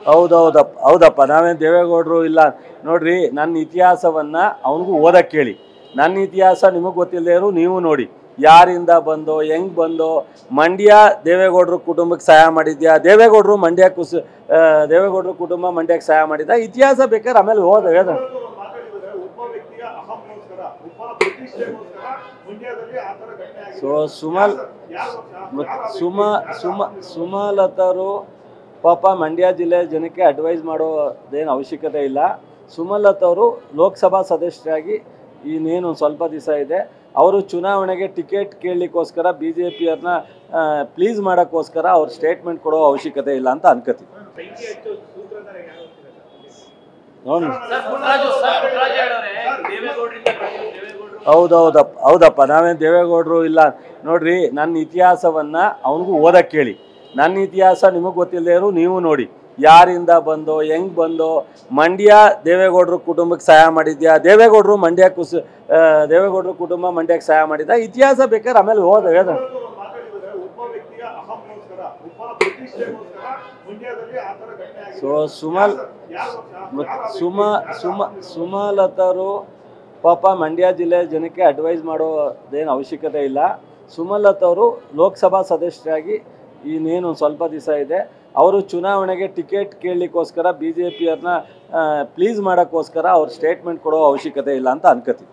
ಹೌದಪ್ಪ, ನಾವೇನು ದೇವೇಗೌಡರು ಇಲ್ಲ ನೋಡ್ರಿ. ನನ್ನ ಇತಿಹಾಸವನ್ನ ಅವನಿಗೂ ಓದಕ್ಕೆ ಕೇಳಿ. ನನ್ನ ಇತಿಹಾಸ ನಿಮಗೆ ಗೊತ್ತಿಲ್ಲದೆ ಇರೋ ನೀವು ನೋಡಿ, ಯಾರಿಂದ ಬಂದೋ ಹೆಂಗೆ ಬಂದೋ. ಮಂಡ್ಯ ದೇವೇಗೌಡರು ಕುಟುಂಬಕ್ಕೆ ಸಹಾಯ ಮಾಡಿದ್ಯಾ? ದೇವೇಗೌಡರು ಕುಟುಂಬ ಮಂಡ್ಯಕ್ಕೆ ಸಹಾಯ ಮಾಡಿದ್ದ? ಇತಿಹಾಸ ಬೇಕಾದ್ರೆ ಆಮೇಲೆ ಹೇಳ. ಸೊ ಸುಮಲತರು ಪಾಪ ಮಂಡ್ಯ ಜಿಲ್ಲೆ ಜನಕ್ಕೆ ಅಡ್ವೈಸ್ ಮಾಡೋದೇನು ಅವಶ್ಯಕತೆ ಇಲ್ಲ. ಸುಮಲತವರು ಲೋಕಸಭಾ ಸದಸ್ಯರಾಗಿ ಇನ್ನೇನು ಸ್ವಲ್ಪ ದಿವಸ ಇದೆ. ಅವರು ಚುನಾವಣೆಗೆ ಟಿಕೆಟ್ ಕೇಳಲಿಕ್ಕೋಸ್ಕರ BJPಯವ್ರನ್ನ ಪ್ಲೀಸ್ ಮಾಡೋಕ್ಕೋಸ್ಕರ ಅವ್ರು ಸ್ಟೇಟ್ಮೆಂಟ್ ಕೊಡೋ ಅವಶ್ಯಕತೆ ಇಲ್ಲ ಅಂತ ಅನ್ಕೋತೀವಿ. ಹೌದಪ್ಪ, ನಾವೇನು ದೇವೇಗೌಡರು ಇಲ್ಲ ನೋಡ್ರಿ. ನನ್ನ ಇತಿಹಾಸವನ್ನ ಅವನಿಗೂ ಓದಕ್ಕೆ ಕೇಳಿ. ನನ್ನ ಇತಿಹಾಸ ನಿಮಗೆ ಗೊತ್ತಿಲ್ಲದೆ ಇರೋ ನೀವು ನೋಡಿ, ಯಾರಿಂದ ಬಂದೋ ಹೆಂಗೆ ಬಂದೋ. ಮಂಡ್ಯ ದೇವೇಗೌಡರು ಕುಟುಂಬಕ್ಕೆ ಸಹಾಯ ಮಾಡಿದ್ಯಾ? ದೇವೇಗೌಡರು ಕುಟುಂಬ ಮಂಡ್ಯಕ್ಕೆ ಸಹಾಯ ಮಾಡಿದ್ದ? ಇತಿಹಾಸ ಬೇಕಾದ್ರೆ ಆಮೇಲೆ ಹೇಳ. ಸೊ ಸುಮಲತರು ಪಾಪ ಮಂಡ್ಯ ಜಿಲ್ಲೆ ಜನಕ್ಕೆ ಅಡ್ವೈಸ್ ಮಾಡೋದೇನು ಅವಶ್ಯಕತೆ ಇಲ್ಲ. ಸುಮಲತವರು ಲೋಕಸಭಾ ಸದಸ್ಯರಾಗಿ ಇನ್ನೇನು ಸ್ವಲ್ಪ ದಿವಸ ಇದೆ. ಅವರು ಚುನಾವಣೆಗೆ ಟಿಕೆಟ್ ಕೇಳಲಿಕ್ಕೋಸ್ಕರ BJPಯವ್ರನ್ನ ಪ್ಲೀಸ್ ಮಾಡೋಕ್ಕೋಸ್ಕರ ಅವ್ರು ಸ್ಟೇಟ್ಮೆಂಟ್ ಕೊಡೋ ಅವಶ್ಯಕತೆ ಇಲ್ಲ ಅಂತ ಅನ್ಕೋತೀವಿ.